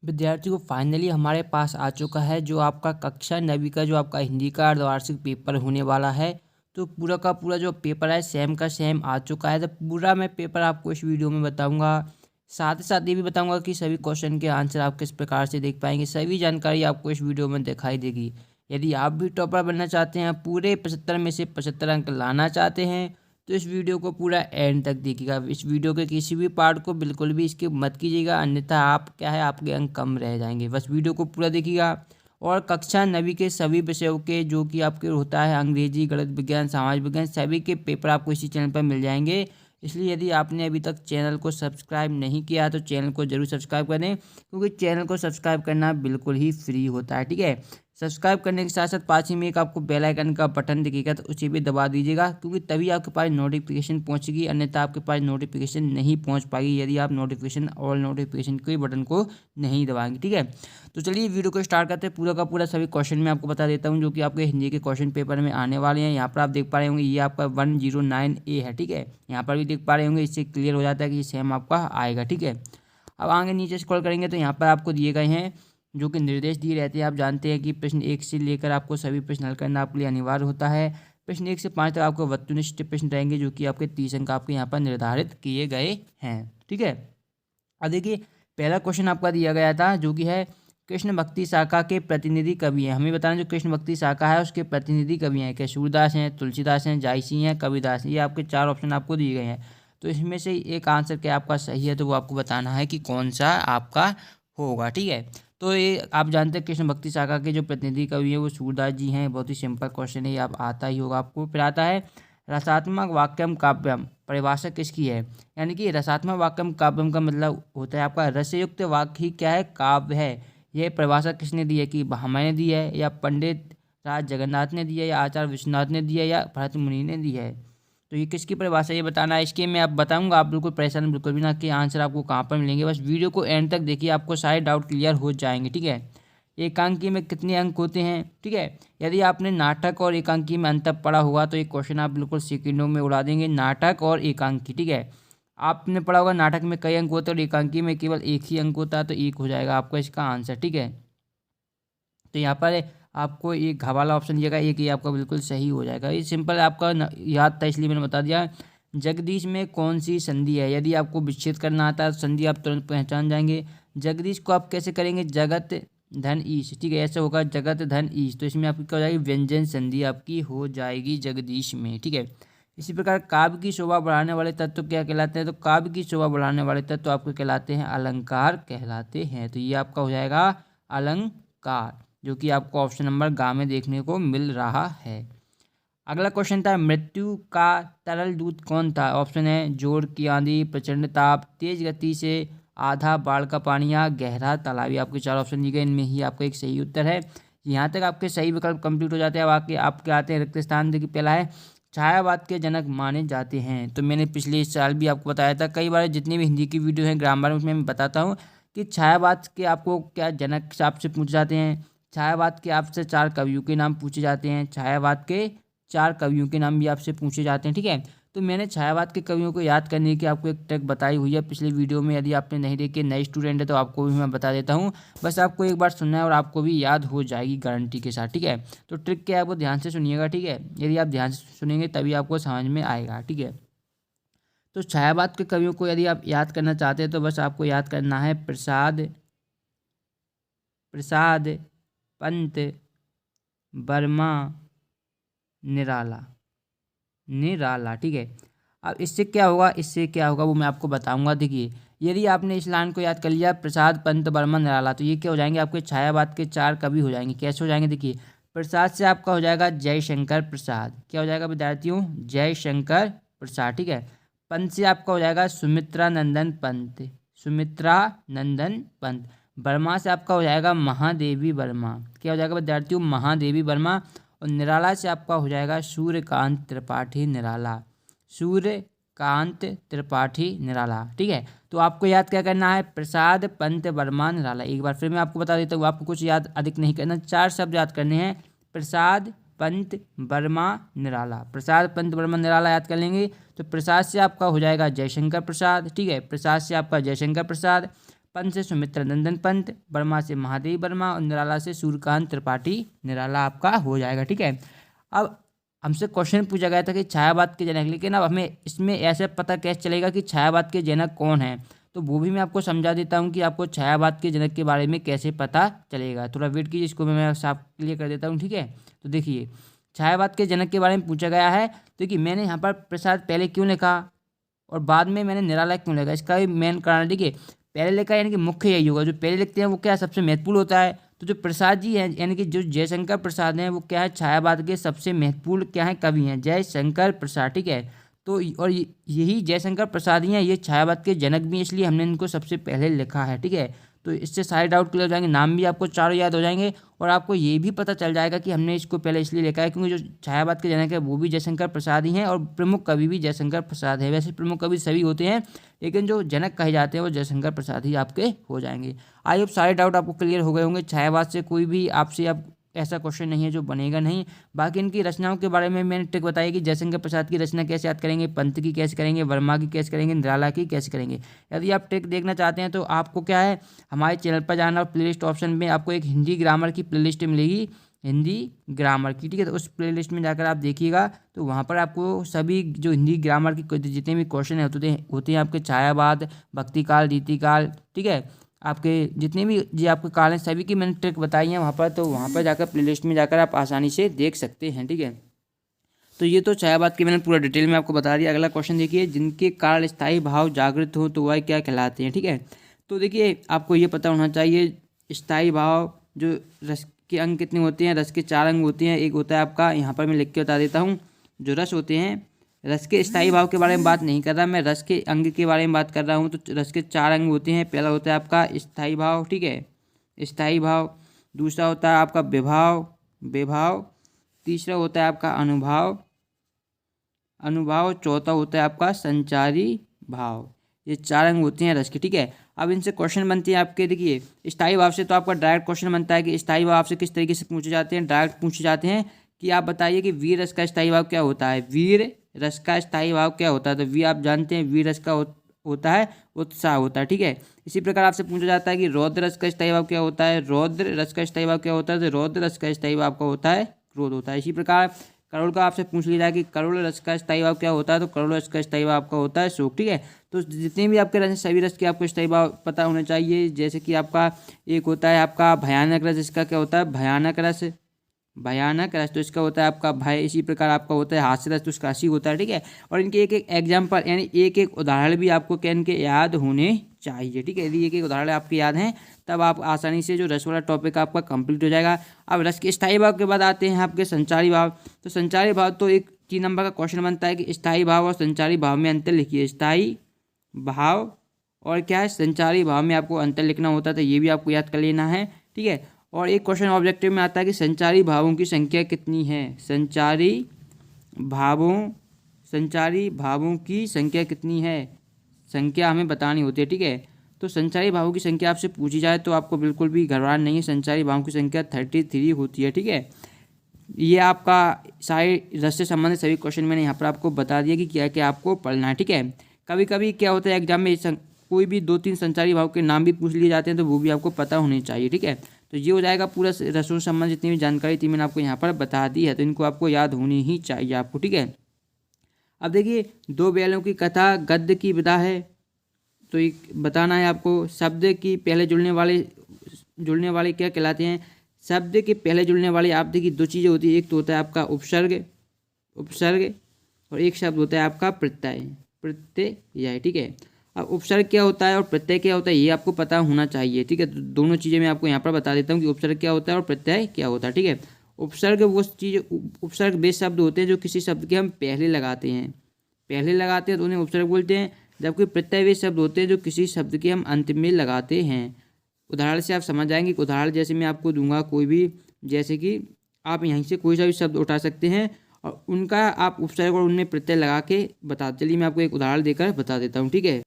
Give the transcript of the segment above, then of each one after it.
विद्यार्थियों को फाइनली हमारे पास आ चुका है जो आपका कक्षा 9वीं का जो आपका हिंदी का अर्धवार्षिक पेपर होने वाला है। तो पूरा का पूरा जो पेपर है सेम का सेम आ चुका है। तो पूरा मैं पेपर आपको इस वीडियो में बताऊंगा। साथ ही साथ ये भी बताऊंगा कि सभी क्वेश्चन के आंसर आप किस प्रकार से देख पाएंगे। सभी जानकारी आपको इस वीडियो में दिखाई देगी। यदि आप भी टॉपर बनना चाहते हैं, पूरे 75 में से 75 अंक लाना चाहते हैं, तो इस वीडियो को पूरा एंड तक देखिएगा। इस वीडियो के किसी भी पार्ट को बिल्कुल भी स्किप मत कीजिएगा, अन्यथा आप क्या है आपके अंक कम रह जाएंगे। बस वीडियो को पूरा देखिएगा। और कक्षा 9वीं के सभी विषयों के जो कि आपके होता है अंग्रेजी, गणित, विज्ञान, समाज विज्ञान, सभी के पेपर आपको इसी चैनल पर मिल जाएंगे। इसलिए यदि आपने अभी तक चैनल को सब्सक्राइब नहीं किया तो चैनल को जरूर सब्सक्राइब करें, क्योंकि चैनल को सब्सक्राइब करना बिल्कुल ही फ्री होता है। ठीक है, सब्सक्राइब करने के साथ साथ पास ही में एक आपको बेल आइकन का बटन दिखेगा, तो उसे भी दबा दीजिएगा, क्योंकि तभी आपके पास नोटिफिकेशन पहुंचेगी, अन्यथा आपके पास नोटिफिकेशन नहीं पहुंच पाएगी यदि आप नोटिफिकेशन ऑल नोटिफिकेशन के बटन को नहीं दबाएंगे। ठीक है, तो चलिए वीडियो को स्टार्ट करते हैं। पूरा का पूरा सभी क्वेश्चन मैं आपको बता देता हूँ जो कि आपके हिंदी के क्वेश्चन पेपर में आने वाले हैं। यहाँ पर आप देख पा रहे होंगे ये आपका 109A है। ठीक है, यहाँ पर भी देख पा रहे होंगे, इससे क्लियर हो जाता है कि सेम आपका आएगा। ठीक है, अब आगे नीचे स्क्रॉल करेंगे तो यहाँ पर आपको दिए गए हैं जो कि निर्देश दिए रहते हैं। आप जानते हैं कि प्रश्न 1 से लेकर आपको सभी प्रश्न हल करना आपके लिए अनिवार्य होता है। प्रश्न 1 से 5 तक आपको वस्तुनिष्ठ प्रश्न रहेंगे जो कि आपके 30 अंक आपके यहाँ पर निर्धारित किए गए हैं। ठीक है, अब देखिए पहला क्वेश्चन आपका दिया गया था जो कि है कृष्ण भक्ति शाखा के प्रतिनिधि कवि हैं। हमें बताना जो कृष्ण भक्ति शाखा है उसके प्रतिनिधि कवि हैं। क्या सूरदास हैं, तुलसीदास हैं, जायसी हैं, कबीरदास हैं। ये आपके 4 ऑप्शन आपको दिए गए हैं। तो इसमें से एक आंसर क्या आपका सही है, तो वो आपको बताना है कि कौन सा आपका होगा। ठीक है, तो ये आप जानते हैं कृष्ण भक्ति शाखा के जो प्रतिनिधि कवि हैं वो सूरदास जी हैं। बहुत ही सिंपल क्वेश्चन है, ये आप आता ही होगा आपको। फिर आता है रसात्मक वाक्यम काव्यम, परिभाषा किसकी है। यानी कि रसात्मक वाक्यम काव्यम का मतलब होता है आपका रसयुक्त वाक्य ही क्या है, काव्य है। यह परिभाषा किसने दी है, कि मैंने दी है, या पंडित राज जगन्नाथ ने दी है, या आचार्य विश्वनाथ ने दी है, या भरत मुनि ने दी है। तो ये किसकी परिभाषा ये बताना है। इसके मैं आप बताऊंगा, आप बिल्कुल परेशान बिल्कुल भी ना कि आंसर आपको कहाँ पर मिलेंगे। बस वीडियो को एंड तक देखिए, आपको सारे डाउट क्लियर हो जाएंगे। ठीक है, एकांकी में कितने अंक होते हैं। ठीक है, यदि आपने नाटक और एकांकी में अंतर पढ़ा हुआ तो ये क्वेश्चन आप बिल्कुल सेकंडों में उड़ा देंगे। नाटक और एकांकी, ठीक है, आपने पढ़ा होगा नाटक में कई अंक होते हैं और एकांकी में केवल एक ही अंक होता है, तो एक हो जाएगा आपका इसका आंसर। ठीक है, तो यहाँ पर आपको एक घ वाला ऑप्शन दिएगा, एक ये आपका बिल्कुल सही हो जाएगा। ये सिंपल आपका याद था इसलिए मैंने बता दिया। जगदीश में कौन सी संधि है। यदि आपको विच्छेद करना आता है तो संधि आप तुरंत पहचान जाएंगे। जगदीश को आप कैसे करेंगे, जगत धन ईश। ठीक है, ऐसा होगा जगत धन ईश, तो इसमें आपकी क्या हो जाएगी, व्यंजन संधि आपकी हो जाएगी जगदीश में। ठीक है, इसी प्रकार काव्य की शोभा बढ़ाने वाले तत्व क्या कहलाते हैं, तो काव्य की शोभा बढ़ाने वाले तत्व आपको कहलाते हैं अलंकार कहलाते हैं। तो ये आपका हो जाएगा अलंकार, जो कि आपको ऑप्शन नंबर ग में देखने को मिल रहा है। अगला क्वेश्चन था मृत्यु का तरल दूत कौन था। ऑप्शन है जोर की आंधी, प्रचंड ताप, तेज गति से आधा बाढ़ का पानी, या गहरा तालाब। आपके 4 ऑप्शन दिए गए, इनमें ही आपका एक सही उत्तर है। यहाँ तक आपके सही विकल्प कंप्लीट हो जाते हैं। अब आपके आते हैं रिक्त स्थान। देखिए पहला है छायावाद के जनक माने जाते हैं। तो मैंने पिछले साल भी आपको बताया था, कई बार जितनी भी हिंदी की वीडियो हैं ग्रामर में उसमें मैं बताता हूँ कि छायावाद के आपको क्या जनक आपसे पूछ जाते हैं। छायावाद के आपसे 4 कवियों के नाम पूछे जाते हैं। छायावाद के 4 कवियों के नाम भी आपसे पूछे जाते हैं। ठीक है, तो मैंने छायावाद के कवियों को याद करने की आपको एक ट्रिक बताई हुई है पिछले वीडियो में। यदि आपने नहीं देखी, नए स्टूडेंट है तो आपको भी मैं बता देता हूँ। बस आपको एक बार सुनना है और आपको भी याद हो जाएगी गारंटी के साथ। ठीक है, तो ट्रिक क्या है वो ध्यान से सुनिएगा। ठीक है, यदि आप ध्यान से सुनेंगे तभी आपको समझ में आएगा। ठीक है, तो छायावाद के कवियों को यदि आप याद करना चाहते हैं तो बस आपको याद करना है प्रसाद प्रसाद पंत, वर्मा, निराला, निराला। ठीक है, अब इससे क्या होगा, इससे क्या होगा वो मैं आपको बताऊंगा। देखिए यदि आपने इस लाइन को याद कर लिया प्रसाद, पंत, वर्मा, निराला, तो ये क्या हो जाएंगे, आपके छायावाद के 4 कवि हो जाएंगे। कैसे हो जाएंगे, देखिए प्रसाद से आपका हो जाएगा जयशंकर प्रसाद। क्या हो जाएगा विद्यार्थियों, जयशंकर प्रसाद। ठीक है, पंत से आपका हो जाएगा सुमित्रा नंदन पंत, सुमित्रा नंदन पंत। वर्मा से आपका हो जाएगा महादेवी वर्मा। क्या हो जाएगा विद्यार्थियों, महादेवी वर्मा। और निराला से आपका हो जाएगा सूर्यकांत त्रिपाठी निराला, सूर्यकांत त्रिपाठी निराला। ठीक है, तो आपको याद क्या करना है, प्रसाद, पंत, वर्मा, निराला। एक बार फिर मैं आपको बता देता हूँ, आपको कुछ याद अधिक नहीं करना, 4 शब्द याद करने हैं, प्रसाद, पंत, वर्मा, निराला। प्रसाद, पंत, वर्मा, निराला याद कर लेंगे तो प्रसाद से आपका हो जाएगा जयशंकर प्रसाद। ठीक है, प्रसाद से आपका जयशंकर प्रसाद, पंत से सुमित्रा नंदन पंत, वर्मा से महादेव वर्मा और निराला से सूर्यकांत त्रिपाठी निराला आपका हो जाएगा। ठीक है, अब हमसे क्वेश्चन पूछा गया था कि छायावाद के जनक, लेकिन अब हमें इसमें ऐसे पता कैसे चलेगा कि छायावाद के जनक कौन है, तो वो भी मैं आपको समझा देता हूँ कि आपको छायावाद के जनक के बारे में कैसे पता चलेगा। थोड़ा वेट कीजिए, इसको मैं साफ क्लियर कर देता हूँ। ठीक है, तो देखिए छायावाद के जनक के बारे में पूछा गया है। देखिए मैंने यहाँ पर प्रसाद पहले क्यों लिखा और बाद में मैंने निराला क्यों लिखा, इसका भी मेन कारण देखिए पहले लिखा यानी कि मुख्य यही होगा, जो पहले लिखते हैं वो क्या सबसे महत्वपूर्ण होता है। तो जो प्रसाद जी हैं यानी कि जो जयशंकर प्रसाद हैं वो क्या है, छायावाद के सबसे महत्वपूर्ण क्या है कवि हैं, जयशंकर प्रसाद। ठीक है, तो और यही जयशंकर प्रसाद ही हैं, ये छायावाद के जनक भी हैं, इसलिए हमने इनको सबसे पहले लिखा है। ठीक है, तो इससे सारे डाउट क्लियर हो जाएंगे, नाम भी आपको चारों याद हो जाएंगे और आपको ये भी पता चल जाएगा कि हमने इसको पहले इसलिए लिखा है क्योंकि जो छायावाद के जनक है वो भी जयशंकर प्रसाद ही हैं और प्रमुख कवि भी जयशंकर प्रसाद है। वैसे प्रमुख कवि सभी होते हैं लेकिन जो जनक कहे जाते हैं वो जयशंकर प्रसाद ही आपके हो जाएंगे। आई होप सारे डाउट आपको क्लियर हो गए होंगे। छायावाद से कोई भी आपसे अब ऐसा क्वेश्चन नहीं है जो बनेगा नहीं। बाकी इनकी रचनाओं के बारे में मैंने ट्रिक बताई कि जयशंकर प्रसाद की रचना कैसे याद करेंगे, पंत की कैसे करेंगे, वर्मा की कैसे करेंगे, निराला की कैसे करेंगे। यदि आप ट्रिक देखना चाहते हैं तो आपको क्या है हमारे चैनल पर जाना और प्लेलिस्ट ऑप्शन में आपको एक हिंदी ग्रामर की प्लेलिस्ट मिलेगी, हिंदी ग्रामर की। ठीक है, तो उस प्लेलिस्ट में जाकर आप देखिएगा तो वहाँ पर आपको सभी जो हिंदी ग्रामर की जितने भी क्वेश्चन होते हैं आपके छायावाद, भक्तिकाल, रीतिकाल, ठीक है, आपके जितने भी जी आपके काल हैं सभी की मैंने ट्रिक बताई है वहाँ पर, तो वहाँ पर जाकर प्लेलिस्ट में जाकर आप आसानी से देख सकते हैं। ठीक है, तो ये तो छायावाद की मैंने पूरा डिटेल में आपको बता दिया। अगला क्वेश्चन देखिए, जिनके कारण स्थायी भाव जागृत हो तो वह क्या कहलाते हैं। ठीक है, तो देखिए आपको ये पता होना चाहिए स्थायी भाव जो रस के अंग कितने होते हैं, रस के 4 अंग होते हैं। एक होता है आपका, यहाँ पर मैं लिख के बता देता हूँ, जो रस होते हैं, रस के स्थायी भाव के बारे में बात नहीं कर रहा मैं, रस के अंग के बारे में बात कर रहा हूँ। तो रस के 4 अंग होते हैं। पहला होता है आपका स्थायी भाव, ठीक है, स्थायी भाव। दूसरा होता है आपका विभाव, विभाव। तीसरा होता है आपका अनुभाव, अनुभाव। चौथा होता है आपका संचारी भाव। ये 4 अंग होते हैं रस के। ठीक है, अब इनसे क्वेश्चन बनते हैं आपके। देखिए स्थायी भाव से तो आपका डायरेक्ट क्वेश्चन बनता है कि स्थायी भाव से किस तरीके से पूछे जाते हैं, डायरेक्ट पूछे जाते हैं कि आप बताइए कि वीर रस का स्थायी भाव क्या होता है, वीर रस का स्थायी भाव क्या होता है। तो वी आप जानते हैं वीर रस का होता है उत्साह होता है। ठीक है, इसी प्रकार आपसे पूछा जाता है कि रौद्र रस का स्थायी भाव क्या होता है, रौद्र रस का स्थायी भाव क्या होता है। तो रौद्र रस का स्थायी भाव आपका होता है क्रोध होता है। इसी प्रकार करुण का आपसे पूछ लिया जाए कि करुण रस का स्थायी भाव क्या होता है। तो करुण रस का स्थायी भाव आपका होता है शोक। ठीक है, तो जितने भी आपके रस सभी रस के आपको स्थायी भाव पता होने चाहिए। जैसे कि आपका एक होता है आपका भयानक रस, इसका क्या होता है भयानक रस, भयानक रस, तो इसका होता है आपका भय। इसी प्रकार आपका होता है हास्य रस, तो इसका हंसी होता है। ठीक है, और इनके एक एक एग्जाम्पल यानी एक एक उदाहरण भी आपको क्या इनके याद होने चाहिए। ठीक है, यदि एक एक उदाहरण आपके याद हैं तब आप आसानी से जो रस वाला टॉपिक आपका कंप्लीट हो जाएगा। अब रस के स्थायी भाव के बाद आते हैं आपके संचारी भाव। तो संचारी भाव तो एक 3 नंबर का क्वेश्चन बनता है कि स्थायी भाव और संचारी भाव में अंतर लिखिए। स्थायी भाव और क्या है संचारी भाव में आपको अंतर लिखना होता है, तो ये भी आपको याद कर लेना है। ठीक है, और एक क्वेश्चन ऑब्जेक्टिव में आता है कि संचारी भावों की संख्या कितनी है, संचारी भावों की संख्या कितनी है, संख्या हमें बतानी होती है। ठीक है, तो संचारी भावों की संख्या आपसे पूछी जाए तो आपको बिल्कुल भी घबराना नहीं है। संचारी भावों की संख्या 33 होती है। ठीक है, ये आपका सारे रस से संबंधित सभी क्वेश्चन मैंने यहाँ पर आपको बता दिया कि क्या क्या आपको पढ़ना है। ठीक है, कभी कभी क्या होता है एग्जाम में कोई भी 2-3 संचारी भाव के नाम भी पूछ लिए जाते हैं, तो वो भी आपको पता होने चाहिए। ठीक है, तो ये हो जाएगा पूरा रसों से संबंधित जितनी भी जानकारी थी मैंने आपको यहाँ पर बता दी है, तो इनको आपको याद होनी ही चाहिए आपको। ठीक है, अब देखिए 2 बैलों की कथा गद्य की विधा है, तो एक बताना है आपको शब्द की पहले जुड़ने वाले क्या कहलाते हैं। शब्द के पहले जुड़ने वाले आप देखिए 2 चीज़ें होती है, एक तो होता है आपका उपसर्ग और एक शब्द होता है आपका प्रत्यय। ठीक है, अब उपसर्ग क्या होता है और प्रत्यय क्या होता है ये आपको पता होना चाहिए। ठीक है, तो दोनों चीज़ें मैं आपको यहाँ पर बता देता हूँ कि उपसर्ग क्या होता है और प्रत्यय क्या होता है। ठीक है, उपसर्ग वे शब्द होते हैं जो किसी शब्द के हम पहले लगाते हैं तो उन्हें उपसर्ग बोलते हैं, जबकि प्रत्यय वे शब्द होते हैं जो किसी शब्द के हम अंत में लगाते हैं। उदाहरण से आप समझ जाएंगे कि उदाहरण जैसे मैं आपको दूंगा कोई भी, जैसे कि आप यहीं से कोई सा भी शब्द उठा सकते हैं और उनका आप उपसर्ग और उनमें प्रत्यय लगा के बता। चलिए मैं आपको एक उदाहरण देकर बता देता हूँ। ठीक है,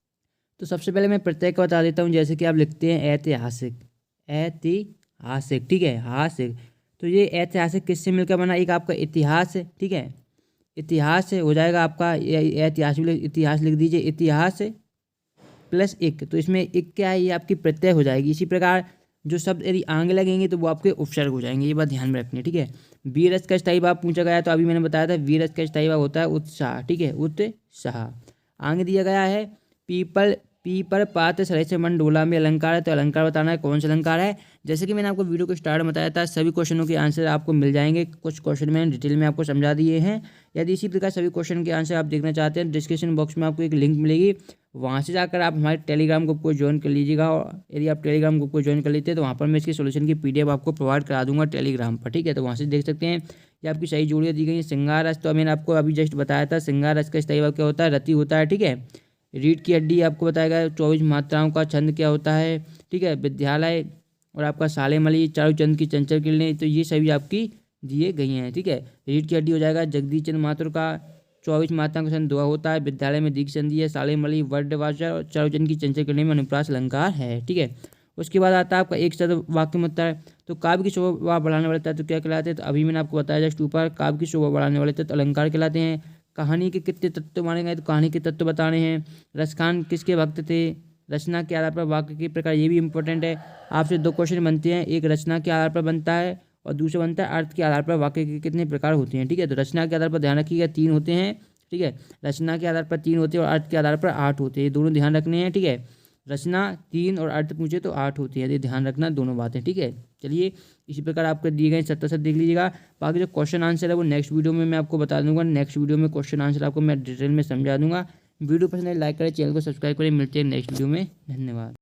तो सबसे पहले मैं प्रत्यय का बता देता हूँ। जैसे कि आप लिखते हैं ऐतिहासिक, ठीक है, हासिक, तो ये ऐतिहासिक किससे मिलकर बना, एक आपका इतिहास है। ठीक है, इतिहास हो जाएगा आपका इतिहास लिख दीजिए, प्लस इक, तो इसमें इक क्या है, ये आपकी प्रत्यय हो जाएगी। इसी प्रकार जो शब्द यदि आंग लगेंगे तो वो आपके उपसर्ग हो जाएंगे, ये बात ध्यान में रखनी है, ठीक है। वीरस का स्थायी भाव पूछा गया है, तो अभी मैंने बताया था वीरस का स्थायी भाव होता है उत्साह, ठीक है, उत्साह। आंग दिया गया है पीपल, पीपर पात्र सरेस मन डोला में अलंकार है, तो अलंकार बताना है कौन सा अलंकार है। जैसे कि मैंने आपको वीडियो को स्टार्ट में बताया था, सभी क्वेश्चनों के आंसर आपको मिल जाएंगे, कुछ क्वेश्चन मैंने डिटेल में आपको समझा दिए हैं। यदि इसी प्रकार सभी क्वेश्चन के आंसर आप देखना चाहते हैं, डिस्क्रिप्शन बॉक्स में आपको एक लिंक मिलेगी, वहाँ से जाकर आप हमारे टेलीग्राम ग्रुप को ज्वाइन कर लीजिएगा। और यदि आप टेलीग्राम ग्रुप को ज्वाइन कर लेते हैं तो वहाँ पर मैं इसके सोल्यूशन की PDF आपको प्रोवाइड करा दूंगा टेलीग्राम पर, ठीक है। तो वहाँ से देख सकते हैं ये आपकी सही जोड़ियाँ दी गई हैं। श्रृंगार रस तो मैंने आपको अभी जस्ट बताया था, श्रृंगार रस का स्थायी भाव क्या होता है, रति होता है, ठीक है। रीढ़ की हड्डी आपको बताएगा 24 मात्राओं का छंद क्या होता है, ठीक है। विद्यालय और आपका सालेमली, चारूचंद की चंचल किरणें, तो ये सभी आपकी दिए गई हैं, ठीक है। रीढ़ की हड्डी हो जाएगा जगदीश चंद्र माथुर का 24 मात्राओं का छंद दुआ होता है। विद्यालय में दीर्घ संधि है, सालेमली वर्णवाचक और चारूचंद की चंचल किरणें में अनुप्रास अलंकार है, ठीक है। उसके बाद आता है आपका एक शब्द वाक्य में होता है, तो काव्य की शोभा बढ़ाने वाले तत्व क्या कहलाते हैं, तो अभी मैंने आपको बताया जस्ट ऊपर, काव्य की शोभा बढ़ाने वाले तत्व अलंकार कहलाते हैं। कहानी के कितने तत्व माने गए, तो कहानी के तत्व बताने हैं। रसखान किसके भक्त थे, रचना के आधार पर वाक्य के प्रकार, ये भी इंपॉर्टेंट है। आपसे दो क्वेश्चन बनते हैं, एक रचना के आधार पर बनता है और दूसरा बनता है अर्थ के आधार पर वाक्य के कितने प्रकार होते हैं, ठीक है। तो रचना के आधार पर ध्यान रखिएगा 3 होते हैं, ठीक है। रचना के आधार पर 3 होते हैं और अर्थ के आधार पर 8 होते हैं, ये दोनों ध्यान रखने हैं, ठीक है। रचना 3 और अर्थ पूछे तो 8 होती है, ये ध्यान रखना दोनों बातें, ठीक है। चलिए इसी प्रकार आपको दिए गए 77 देख लीजिएगा। बाकी जो क्वेश्चन आंसर है वो नेक्स्ट वीडियो में मैं आपको बता दूंगा, नेक्स्ट वीडियो में क्वेश्चन आंसर आपको मैं डिटेल में समझा दूंगा। वीडियो पसंद है लाइक करें, चैनल को सब्सक्राइब करें, मिलते हैं नेक्स्ट वीडियो में, धन्यवाद।